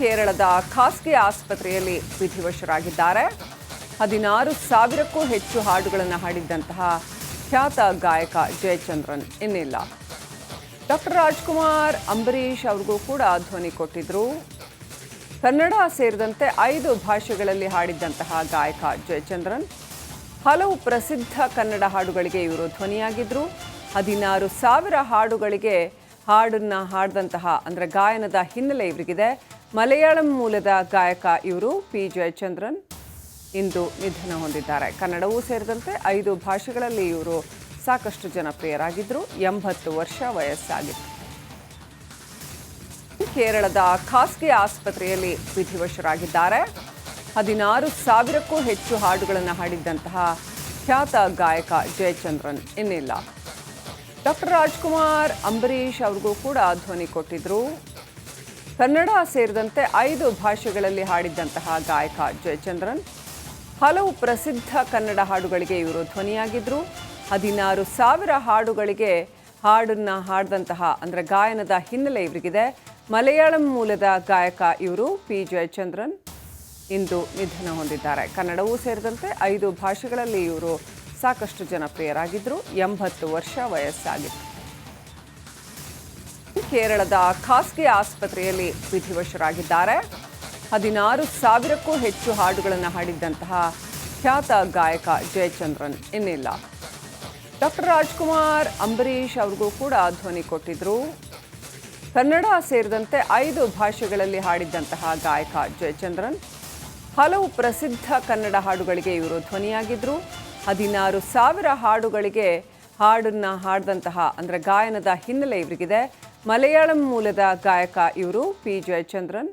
ಕೇರಳದ ಖಾಸಗಿ ಆಸ್ಪತ್ರೆಯಲ್ಲಿ ವಿಧಿವಶರಾಗಿದ್ದಾರೆ. 16,000ಕ್ಕೂ ಹೆಚ್ಚು ಹಾಡುಗಳನ್ನು ಹಾಡಿದ್ದಂತಹ ಖ್ಯಾತ ಗಾಯಕ ಜಯಚಂದ್ರನ್ ಇನ್ನಿಲ್ಲ. ಡಾಕ್ಟರ್ ರಾಜ್ಕುಮಾರ್, ಅಂಬರೀಷ್ ಅವ್ರಿಗೂ ಕೂಡ ಧ್ವನಿ ಕೊಟ್ಟಿದ್ರು. ಕನ್ನಡ ಸೇರಿದಂತೆ 5 ಭಾಷೆಗಳಲ್ಲಿ ಹಾಡಿದ್ದಂತಹ ಗಾಯಕ ಜಯಚಂದ್ರನ್ ಹಲವು ಪ್ರಸಿದ್ಧ ಕನ್ನಡ ಹಾಡುಗಳಿಗೆ ಇವರು ಧ್ವನಿಯಾಗಿದ್ರು. 16,000 ಹಾಡುಗಳಿಗೆ ಹಾಡನ್ನ ಹಾಡಿದಂತಹ ಅಂದರೆ ಗಾಯನದ ಹಿನ್ನೆಲೆ ಇವರಿಗಿದೆ. ಮಲಯಾಳಂ ಮೂಲದ ಗಾಯಕ ಇವರು ಪಿ ಜಯಚಂದ್ರನ್ ಇಂದು ನಿಧನ ಹೊಂದಿದ್ದಾರೆ. ಕನ್ನಡವೂ ಸೇರಿದಂತೆ 5 ಭಾಷೆಗಳಲ್ಲಿ ಇವರು ಸಾಕಷ್ಟು ಜನಪ್ರಿಯರಾಗಿದ್ದರು. 80 ವರ್ಷ ವಯಸ್ಸಾಗಿತ್ತು. ಕೇರಳದ ಖಾಸಗಿ ಆಸ್ಪತ್ರೆಯಲ್ಲಿ ವಿಧಿವಶರಾಗಿದ್ದಾರೆ. 16,000ಕ್ಕೂ ಹೆಚ್ಚು ಹಾಡುಗಳನ್ನು ಹಾಡಿದ್ದಂತಹ ಖ್ಯಾತ ಗಾಯಕ ಜಯಚಂದ್ರನ್ ಇನ್ನಿಲ್ಲ. ಡಾಕ್ಟರ್ ರಾಜ್ಕುಮಾರ್, ಅಂಬರೀಷ್ ಅವ್ರಿಗೂ ಕೂಡ ಧ್ವನಿ ಕೊಟ್ಟಿದ್ರು. ಕನ್ನಡ ಸೇರಿದಂತೆ 5 ಭಾಷೆಗಳಲ್ಲಿ ಹಾಡಿದ್ದಂತಹ ಗಾಯಕ ಜಯಚಂದ್ರನ್ ಹಲವು ಪ್ರಸಿದ್ಧ ಕನ್ನಡ ಹಾಡುಗಳಿಗೆ ಇವರು ಧ್ವನಿಯಾಗಿದ್ದರು. 16,000 ಹಾಡುಗಳಿಗೆ ಹಾಡನ್ನ ಹಾಡಿದಂತಹ ಅಂದರೆ ಗಾಯನದ ಹಿನ್ನೆಲೆ ಇವರಿಗಿದೆ. ಮಲಯಾಳಂ ಮೂಲದ ಗಾಯಕ ಇವರು ಪಿ ಜಯಚಂದ್ರನ್ ಇಂದು ನಿಧನ ಹೊಂದಿದ್ದಾರೆ. ಕನ್ನಡವೂ ಸೇರಿದಂತೆ 5 ಭಾಷೆಗಳಲ್ಲಿ ಇವರು ಸಾಕಷ್ಟು ಜನಪ್ರಿಯರಾಗಿದ್ದರು. 80 ವರ್ಷ ವಯಸ್ಸಾಗಿತ್ತು. ಕೇರಳದ ಖಾಸಗಿ ಆಸ್ಪತ್ರೆಯಲ್ಲಿ ವಿಧಿವಶರಾಗಿದ್ದಾರೆ. 16,000ಕ್ಕೂ ಹೆಚ್ಚು ಹಾಡುಗಳನ್ನು ಹಾಡಿದ್ದಂತಹ ಖ್ಯಾತ ಗಾಯಕ ಜಯಚಂದ್ರನ್ ಇನ್ನಿಲ್ಲ. ಡಾಕ್ಟರ್ ರಾಜ್ಕುಮಾರ್, ಅಂಬರೀಷ್ ಅವ್ರಿಗೂ ಕೂಡ ಧ್ವನಿ ಕೊಟ್ಟಿದ್ರು. ಕನ್ನಡ ಸೇರಿದಂತೆ 5 ಭಾಷೆಗಳಲ್ಲಿ ಹಾಡಿದ್ದಂತಹ ಗಾಯಕ ಜಯಚಂದ್ರನ್ ಹಲವು ಪ್ರಸಿದ್ಧ ಕನ್ನಡ ಹಾಡುಗಳಿಗೆ ಇವರು ಧ್ವನಿಯಾಗಿದ್ದರು. 16,000 ಹಾಡುಗಳಿಗೆ ಹಾಡನ್ನ ಹಾಡಿದಂತಹ ಅಂದರೆ ಗಾಯನದ ಹಿನ್ನೆಲೆ ಇವರಿಗಿದೆ. ಮಲಯಾಳಂ ಮೂಲದ ಗಾಯಕ ಇವರು ಪಿ ಜಯಚಂದ್ರನ್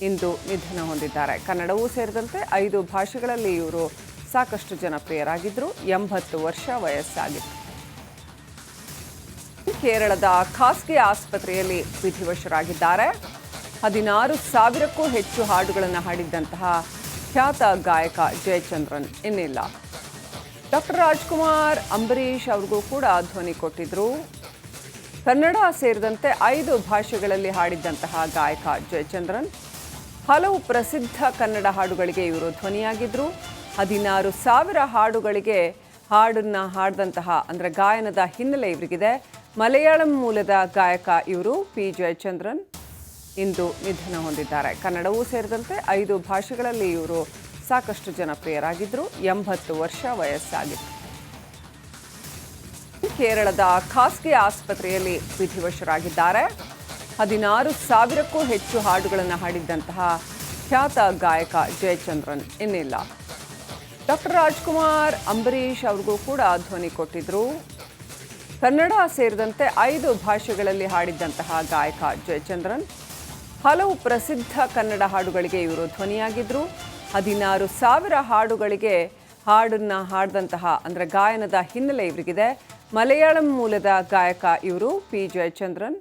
ಇಂದು ನಿಧನ ಹೊಂದಿದ್ದಾರೆ. ಕನ್ನಡವೂ ಸೇರಿದಂತೆ 5 ಭಾಷೆಗಳಲ್ಲಿ ಇವರು ಸಾಕಷ್ಟು ಜನಪ್ರಿಯರಾಗಿದ್ದರು. 80 ವರ್ಷ ವಯಸ್ಸಾಗಿತ್ತು. ಕೇರಳದ ಖಾಸಗಿ ಆಸ್ಪತ್ರೆಯಲ್ಲಿ ವಿಧಿವಶರಾಗಿದ್ದಾರೆ. 16,000ಕ್ಕೂ ಹೆಚ್ಚು ಹಾಡುಗಳನ್ನು ಹಾಡಿದ್ದಂತಹ ಖ್ಯಾತ ಗಾಯಕ ಜಯಚಂದ್ರನ್ ಇನ್ನಿಲ್ಲ. ಡಾಕ್ಟರ್ ರಾಜ್ಕುಮಾರ್, ಅಂಬರೀಷ್ ಅವ್ರಿಗೂ ಕೂಡ ಧ್ವನಿ ಕೊಟ್ಟಿದ್ರು. ಕನ್ನಡ ಸೇರಿದಂತೆ 5 ಭಾಷೆಗಳಲ್ಲಿ ಹಾಡಿದ್ದಂತಹ ಗಾಯಕ ಜಯಚಂದ್ರನ್ ಹಲವು ಪ್ರಸಿದ್ಧ ಕನ್ನಡ ಹಾಡುಗಳಿಗೆ ಇವರು ಧ್ವನಿಯಾಗಿದ್ದರು. 16,000 ಹಾಡುಗಳಿಗೆ ಹಾಡನ್ನ ಹಾಡಿದಂತಹ ಅಂದರೆ ಗಾಯನದ ಹಿನ್ನೆಲೆ ಇವರಿಗಿದೆ. ಮಲಯಾಳಂ ಮೂಲದ ಗಾಯಕ ಇವರು ಪಿ ಜಯಚಂದ್ರನ್ ಇಂದು ನಿಧನ ಹೊಂದಿದ್ದಾರೆ. ಕನ್ನಡವೂ ಸೇರಿದಂತೆ 5 ಭಾಷೆಗಳಲ್ಲಿ ಇವರು ಸಾಕಷ್ಟು ಜನಪ್ರಿಯರಾಗಿದ್ದರು. 80 ವರ್ಷ ವಯಸ್ಸಾಗಿತ್ತು. ಕೇರಳದ ಖಾಸಗಿ ಆಸ್ಪತ್ರೆಯಲ್ಲಿ ವಿಧಿವಶರಾಗಿದ್ದಾರೆ. 16,000ಕ್ಕೂ ಹೆಚ್ಚು ಹಾಡುಗಳನ್ನು ಹಾಡಿದ್ದಂತಹ ಖ್ಯಾತ ಗಾಯಕ ಜಯಚಂದ್ರನ್ ಇನ್ನಿಲ್ಲ. ಡಾಕ್ಟರ್ ರಾಜ್ಕುಮಾರ್, ಅಂಬರೀಷ್ ಅವ್ರಿಗೂ ಕೂಡ ಧ್ವನಿ ಕೊಟ್ಟಿದ್ರು. ಕನ್ನಡ ಸೇರಿದಂತೆ 5 ಭಾಷೆಗಳಲ್ಲಿ ಹಾಡಿದ್ದಂತಹ ಗಾಯಕ ಜಯಚಂದ್ರನ್ ಹಲವು ಪ್ರಸಿದ್ಧ ಕನ್ನಡ ಹಾಡುಗಳಿಗೆ ಇವರು ಧ್ವನಿಯಾಗಿದ್ದರು. 16,000 ಹಾಡುಗಳಿಗೆ ಹಾಡನ್ನ ಹಾಡಿದಂತಹ ಅಂದರೆ ಗಾಯನದ ಹಿನ್ನೆಲೆ ಇವರಿಗಿದೆ. ಮಲಯಾಳಂ ಮೂಲದ ಗಾಯಕ ಇವರು ಪಿ ಜಯಚಂದ್ರನ್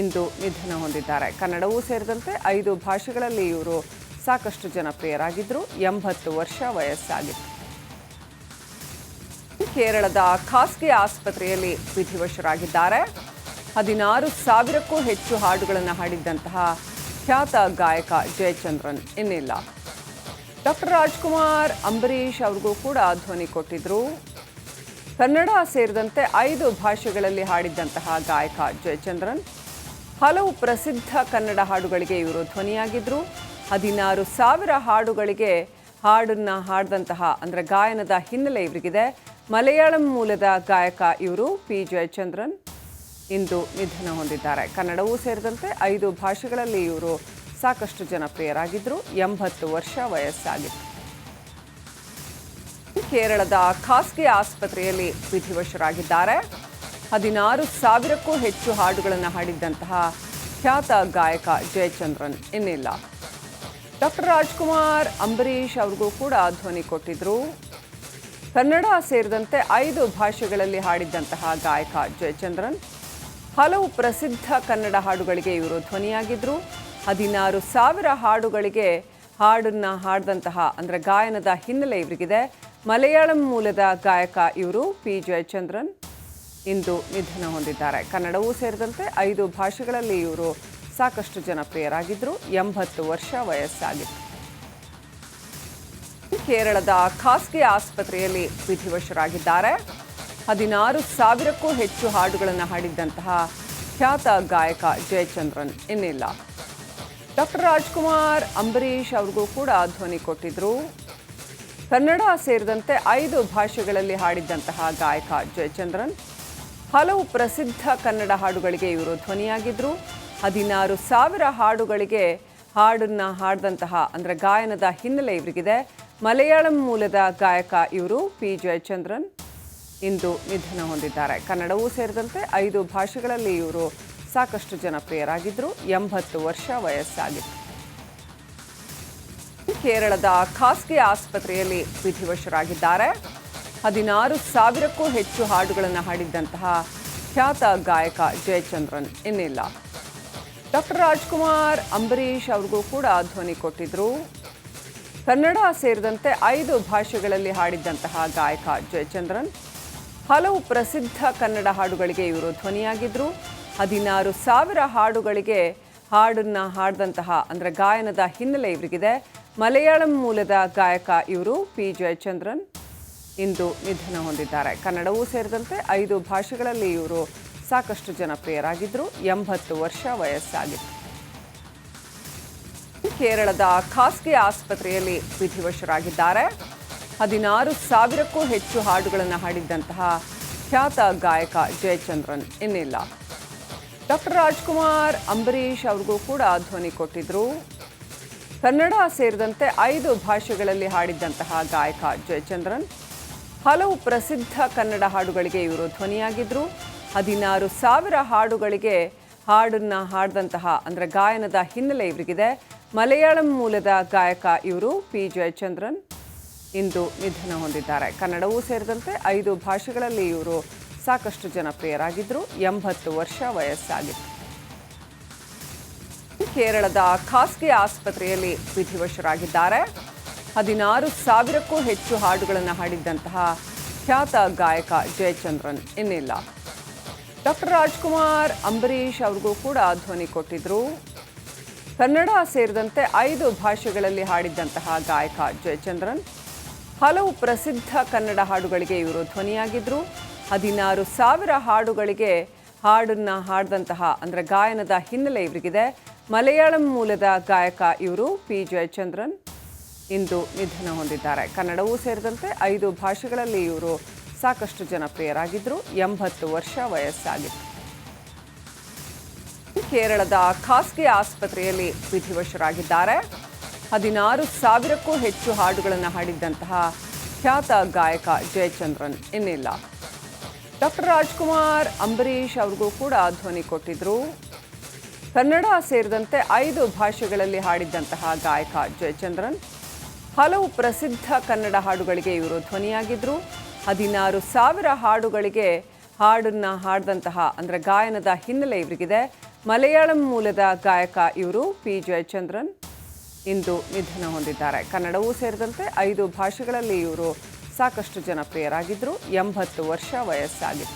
ಇಂದು ನಿಧನ ಹೊಂದಿದ್ದಾರೆ. ಕನ್ನಡವೂ ಸೇರಿದಂತೆ 5 ಭಾಷೆಗಳಲ್ಲಿ ಇವರು ಸಾಕಷ್ಟು ಜನಪ್ರಿಯರಾಗಿದ್ದರು. 80 ವರ್ಷ ವಯಸ್ಸಾಗಿತ್ತು. ಕೇರಳದ ಖಾಸಗಿ ಆಸ್ಪತ್ರೆಯಲ್ಲಿ ವಿಧಿವಶರಾಗಿದ್ದಾರೆ. 16,000ಕ್ಕೂ ಹೆಚ್ಚು ಹಾಡುಗಳನ್ನು ಹಾಡಿದ್ದಂತಹ ಖ್ಯಾತ ಗಾಯಕ ಜಯಚಂದ್ರನ್ ಇನ್ನಿಲ್ಲ. ಡಾಕ್ಟರ್ ರಾಜ್ಕುಮಾರ್, ಅಂಬರೀಷ್ ಅವ್ರಿಗೂ ಕೂಡ ಧ್ವನಿ ಕೊಟ್ಟಿದ್ರು. ಕನ್ನಡ ಸೇರಿದಂತೆ 5 ಭಾಷೆಗಳಲ್ಲಿ ಹಾಡಿದ್ದಂತಹ ಗಾಯಕ ಜಯಚಂದ್ರನ್ ಹಲವು ಪ್ರಸಿದ್ಧ ಕನ್ನಡ ಹಾಡುಗಳಿಗೆ ಇವರು ಧ್ವನಿಯಾಗಿದ್ದರು. 16,000 ಹಾಡುಗಳಿಗೆ ಹಾಡನ್ನ ಹಾಡಿದಂತಹ ಅಂದರೆ ಗಾಯನದ ಹಿನ್ನೆಲೆ ಇವರಿಗಿದೆ. ಮಲಯಾಳಂ ಮೂಲದ ಗಾಯಕ ಇವರು ಪಿ ಜಯಚಂದ್ರನ್ ಇಂದು ನಿಧನ ಹೊಂದಿದ್ದಾರೆ. ಕನ್ನಡವೂ ಸೇರಿದಂತೆ 5 ಭಾಷೆಗಳಲ್ಲಿ ಇವರು ಸಾಕಷ್ಟು ಜನಪ್ರಿಯರಾಗಿದ್ದರು. 80 ವರ್ಷ ವಯಸ್ಸಾಗಿತ್ತು. ಕೇರಳದ ಖಾಸಗಿ ಆಸ್ಪತ್ರೆಯಲ್ಲಿ ವಿಧಿವಶರಾಗಿದ್ದಾರೆ. 16,000ಕ್ಕೂ ಹೆಚ್ಚು ಹಾಡುಗಳನ್ನು ಹಾಡಿದ್ದಂತಹ ಖ್ಯಾತ ಗಾಯಕ ಜಯಚಂದ್ರನ್ ಇನ್ನಿಲ್ಲ. ಡಾಕ್ಟರ್ ರಾಜ್ಕುಮಾರ್, ಅಂಬರೀಷ್ ಅವ್ರಿಗೂ ಕೂಡ ಧ್ವನಿ ಕೊಟ್ಟಿದ್ರು. ಕನ್ನಡ ಸೇರಿದಂತೆ 5 ಭಾಷೆಗಳಲ್ಲಿ ಹಾಡಿದ್ದಂತಹ ಗಾಯಕ ಜಯಚಂದ್ರನ್ ಹಲವು ಪ್ರಸಿದ್ಧ ಕನ್ನಡ ಹಾಡುಗಳಿಗೆ ಇವರು ಧ್ವನಿಯಾಗಿದ್ದರು. 16,000 ಹಾಡುಗಳಿಗೆ ಹಾಡನ್ನ ಹಾಡಿದಂತಹ ಅಂದರೆ ಗಾಯನದ ಹಿನ್ನೆಲೆ ಇವರಿಗಿದೆ. ಮಲಯಾಳಂ ಮೂಲದ ಗಾಯಕ ಇವರು ಪಿ ಜಯಚಂದ್ರನ್ ಇಂದು ನಿಧನ ಹೊಂದಿದ್ದಾರೆ. ಕನ್ನಡವೂ ಸೇರಿದಂತೆ 5 ಭಾಷೆಗಳಲ್ಲಿ ಇವರು ಸಾಕಷ್ಟು ಜನಪ್ರಿಯರಾಗಿದ್ದರು. 80 ವರ್ಷ ವಯಸ್ಸಾಗಿತ್ತು. ಕೇರಳದ ಖಾಸಗಿ ಆಸ್ಪತ್ರೆಯಲ್ಲಿ ವಿಧಿವಶರಾಗಿದ್ದಾರೆ. 16,000ಕ್ಕೂ ಹೆಚ್ಚು ಹಾಡುಗಳನ್ನು ಹಾಡಿದ್ದಂತಹ ಖ್ಯಾತ ಗಾಯಕ ಜಯಚಂದ್ರನ್ ಇನ್ನಿಲ್ಲ. ಡಾಕ್ಟರ್ ರಾಜ್ಕುಮಾರ್, ಅಂಬರೀಷ್ ಅವ್ರಿಗೂ ಕೂಡ ಧ್ವನಿ ಕೊಟ್ಟಿದ್ರು. ಕನ್ನಡ ಸೇರಿದಂತೆ 5 ಭಾಷೆಗಳಲ್ಲಿ ಹಾಡಿದ್ದಂತಹ ಗಾಯಕ ಜಯಚಂದ್ರನ್ ಹಲವು ಪ್ರಸಿದ್ಧ ಕನ್ನಡ ಹಾಡುಗಳಿಗೆ ಇವರು ಧ್ವನಿಯಾಗಿದ್ದರು. 16,000 ಹಾಡುಗಳಿಗೆ ಹಾಡನ್ನು ಹಾಡಿದಂತಹ ಅಂದರೆ ಗಾಯನದ ಹಿನ್ನೆಲೆ ಇವರಿಗಿದೆ. ಮಲಯಾಳಂ ಮೂಲದ ಗಾಯಕ ಇವರು ಪಿ ಜಯಚಂದ್ರನ್ ಇಂದು ನಿಧನ ಹೊಂದಿದ್ದಾರೆ. ಕನ್ನಡವೂ ಸೇರಿದಂತೆ 5 ಭಾಷೆಗಳಲ್ಲಿ ಇವರು ಸಾಕಷ್ಟು ಜನಪ್ರಿಯರಾಗಿದ್ದರು. 80 ವರ್ಷ ವಯಸ್ಸಾಗಿತ್ತು. ಕೇರಳದ ಖಾಸಗಿ ಆಸ್ಪತ್ರೆಯಲ್ಲಿ ವಿಧಿವಶರಾಗಿದ್ದಾರೆ. 16,000ಕ್ಕೂ ಹೆಚ್ಚು ಹಾಡುಗಳನ್ನು ಹಾಡಿದ್ದಂತಹ ಖ್ಯಾತ ಗಾಯಕ ಜಯಚಂದ್ರನ್ ಇನ್ನಿಲ್ಲ. ಡಾಕ್ಟರ್ ರಾಜ್ಕುಮಾರ್, ಅಂಬರೀಷ್ ಅವ್ರಿಗೂ ಕೂಡ ಧ್ವನಿ ಕೊಟ್ಟಿದ್ರು. ಕನ್ನಡ ಸೇರಿದಂತೆ 5 ಭಾಷೆಗಳಲ್ಲಿ ಹಾಡಿದ್ದಂತಹ ಗಾಯಕ ಜಯಚಂದ್ರನ್ ಹಲವು ಪ್ರಸಿದ್ಧ ಕನ್ನಡ ಹಾಡುಗಳಿಗೆ ಇವರು ಧ್ವನಿಯಾಗಿದ್ದರು. 16,000 ಹಾಡುಗಳಿಗೆ ಹಾಡನ್ನು ಹಾಡಿದಂತಹ ಅಂದರೆ ಗಾಯನದ ಹಿನ್ನೆಲೆ ಇವರಿಗಿದೆ. ಮಲಯಾಳಂ ಮೂಲದ ಗಾಯಕ ಇವರು ಪಿ ಜಯಚಂದ್ರನ್ ಇಂದು ನಿಧನ ಹೊಂದಿದ್ದಾರೆ. ಕನ್ನಡವೂ ಸೇರಿದಂತೆ 5 ಭಾಷೆಗಳಲ್ಲಿ ಇವರು ಸಾಕಷ್ಟು ಜನಪ್ರಿಯರಾಗಿದ್ದರು. 80 ವರ್ಷ ವಯಸ್ಸಾಗಿತ್ತು. ಕೇರಳದ ಖಾಸಗಿ ಆಸ್ಪತ್ರೆಯಲ್ಲಿ ವಿಧಿವಶರಾಗಿದ್ದಾರೆ. 16,000ಕ್ಕೂ ಹೆಚ್ಚು ಹಾಡುಗಳನ್ನು ಹಾಡಿದ್ದಂತಹ ಖ್ಯಾತ ಗಾಯಕ ಜಯಚಂದ್ರನ್ ಇನ್ನಿಲ್ಲ. ಡಾಕ್ಟರ್ ರಾಜ್ಕುಮಾರ್, ಅಂಬರೀಷ್ ಅವ್ರಿಗೂ ಕೂಡ ಧ್ವನಿ ಕೊಟ್ಟಿದ್ರು. ಕನ್ನಡ ಸೇರಿದಂತೆ 5 ಭಾಷೆಗಳಲ್ಲಿ ಹಾಡಿದ್ದಂತಹ ಗಾಯಕ ಜಯಚಂದ್ರನ್ ಹಲವು ಪ್ರಸಿದ್ಧ ಕನ್ನಡ ಹಾಡುಗಳಿಗೆ ಇವರು ಧ್ವನಿಯಾಗಿದ್ದರು. 16,000 ಹಾಡುಗಳಿಗೆ ಹಾಡನ್ನು ಹಾಡಿದಂತಹ ಅಂದರೆ ಗಾಯನದ ಹಿನ್ನೆಲೆ ಇವರಿಗಿದೆ. ಮಲಯಾಳಂ ಮೂಲದ ಗಾಯಕ ಇವರು ಪಿ ಜಯಚಂದ್ರನ್ ಇಂದು ನಿಧನ ಹೊಂದಿದ್ದಾರೆ. ಕನ್ನಡವೂ ಸೇರಿದಂತೆ 5 ಭಾಷೆಗಳಲ್ಲಿ ಇವರು ಸಾಕಷ್ಟು ಜನಪ್ರಿಯರಾಗಿದ್ದರು. 80 ವರ್ಷ ವಯಸ್ಸಾಗಿತ್ತು. ಕೇರಳದ ಖಾಸಗಿ ಆಸ್ಪತ್ರೆಯಲ್ಲಿ ವಿಧಿವಶರಾಗಿದ್ದಾರೆ. 16,000ಕ್ಕೂ ಹೆಚ್ಚು ಹಾಡುಗಳನ್ನು ಹಾಡಿದ್ದಂತಹ ಖ್ಯಾತ ಗಾಯಕ ಜಯಚಂದ್ರನ್ ಇನ್ನಿಲ್ಲ. ಡಾಕ್ಟರ್ ರಾಜ್ಕುಮಾರ್, ಅಂಬರೀಷ್ ಅವ್ರಿಗೂ ಕೂಡ ಧ್ವನಿ ಕೊಟ್ಟಿದ್ರು. ಕನ್ನಡ ಸೇರಿದಂತೆ 5 ಭಾಷೆಗಳಲ್ಲಿ ಹಾಡಿದ್ದಂತಹ ಗಾಯಕ ಜಯಚಂದ್ರನ್ ಹಲವು ಪ್ರಸಿದ್ಧ ಕನ್ನಡ ಹಾಡುಗಳಿಗೆ ಇವರು ಧ್ವನಿಯಾಗಿದ್ದರು. 16,000 ಹಾಡುಗಳಿಗೆ ಹಾಡನ್ನು ಹಾಡಿದಂತಹ ಅಂದರೆ ಗಾಯನದ ಹಿನ್ನೆಲೆ ಇವರಿಗಿದೆ. ಮಲಯಾಳಂ ಮೂಲದ ಗಾಯಕ ಇವರು ಪಿ ಜಯಚಂದ್ರನ್ ಇಂದು ನಿಧನ ಹೊಂದಿದ್ದಾರೆ. ಕನ್ನಡವೂ ಸೇರಿದಂತೆ 5 ಭಾಷೆಗಳಲ್ಲಿ ಇವರು ಸಾಕಷ್ಟು ಜನಪ್ರಿಯರಾಗಿದ್ದರು. 80 ವರ್ಷ ವಯಸ್ಸಾಗಿತ್ತು. ಕೇರಳದ ಖಾಸಗಿ ಆಸ್ಪತ್ರೆಯಲ್ಲಿ ವಿಧಿವಶರಾಗಿದ್ದಾರೆ. 16,000ಕ್ಕೂ ಹೆಚ್ಚು ಹಾಡುಗಳನ್ನು ಹಾಡಿದ್ದಂತಹ ಖ್ಯಾತ ಗಾಯಕ ಜಯಚಂದ್ರನ್ ಹಲವು ಪ್ರಸಿದ್ಧ ಕನ್ನಡ ಹಾಡುಗಳಿಗೆ ಇವರು ಧ್ವನಿಯಾಗಿದ್ದರು. 16,000 ಹಾಡುಗಳಿಗೆ ಹಾಡನ್ನು ಹಾಡಿದಂತಹ ಅಂದರೆ ಗಾಯನದ ಹಿನ್ನೆಲೆ ಇವರಿಗಿದೆ. ಮಲಯಾಳಂ ಮೂಲದ ಗಾಯಕ ಇವರು ಪಿ ಜಯಚಂದ್ರನ್ ಇಂದು ನಿಧನ ಹೊಂದಿದ್ದಾರೆ. ಕನ್ನಡವೂ ಸೇರಿದಂತೆ 5 ಭಾಷೆಗಳಲ್ಲಿ ಇವರು ಸಾಕಷ್ಟು ಜನಪ್ರಿಯರಾಗಿದ್ದರು. 80 ವರ್ಷ ವಯಸ್ಸಾಗಿತ್ತು. ಕೇರಳದ ಖಾಸಗಿ ಆಸ್ಪತ್ರೆಯಲ್ಲಿ ವಿಧಿವಶರಾಗಿದ್ದಾರೆ. 16,000ಕ್ಕೂ ಹೆಚ್ಚು ಹಾಡುಗಳನ್ನು ಹಾಡಿದ್ದಂತಹ ಖ್ಯಾತ ಗಾಯಕ ಜಯಚಂದ್ರನ್ ಇನ್ನಿಲ್ಲ. ಡಾಕ್ಟರ್ ರಾಜ್ಕುಮಾರ್, ಅಂಬರೀಷ್ ಅವ್ರಿಗೂ ಕೂಡ ಧ್ವನಿ ಕೊಟ್ಟಿದ್ರು. ಕನ್ನಡ ಸೇರಿದಂತೆ 5 ಭಾಷೆಗಳಲ್ಲಿ ಹಾಡಿದ್ದಂತಹ ಗಾಯಕ ಜಯಚಂದ್ರನ್ ಹಲವು ಪ್ರಸಿದ್ಧ ಕನ್ನಡ ಹಾಡುಗಳಿಗೆ ಇವರು ಧ್ವನಿಯಾಗಿದ್ದರು. 16,000 ಹಾಡುಗಳಿಗೆ ಹಾಡನ್ನು ಹಾಡಿದಂತಹ ಅಂದರೆ ಗಾಯನದ ಹಿನ್ನೆಲೆ ಇವರಿಗಿದೆ. ಮಲಯಾಳಂ ಮೂಲದ ಗಾಯಕ ಇವರು ಪಿ ಜಯಚಂದ್ರನ್ ಇಂದು ನಿಧನ ಹೊಂದಿದ್ದಾರೆ. ಕನ್ನಡವೂ ಸೇರಿದಂತೆ 5 ಭಾಷೆಗಳಲ್ಲಿ ಇವರು ಸಾಕಷ್ಟು ಜನಪ್ರಿಯರಾಗಿದ್ದರು. 80 ವರ್ಷ ವಯಸ್ಸಾಗಿತ್ತು.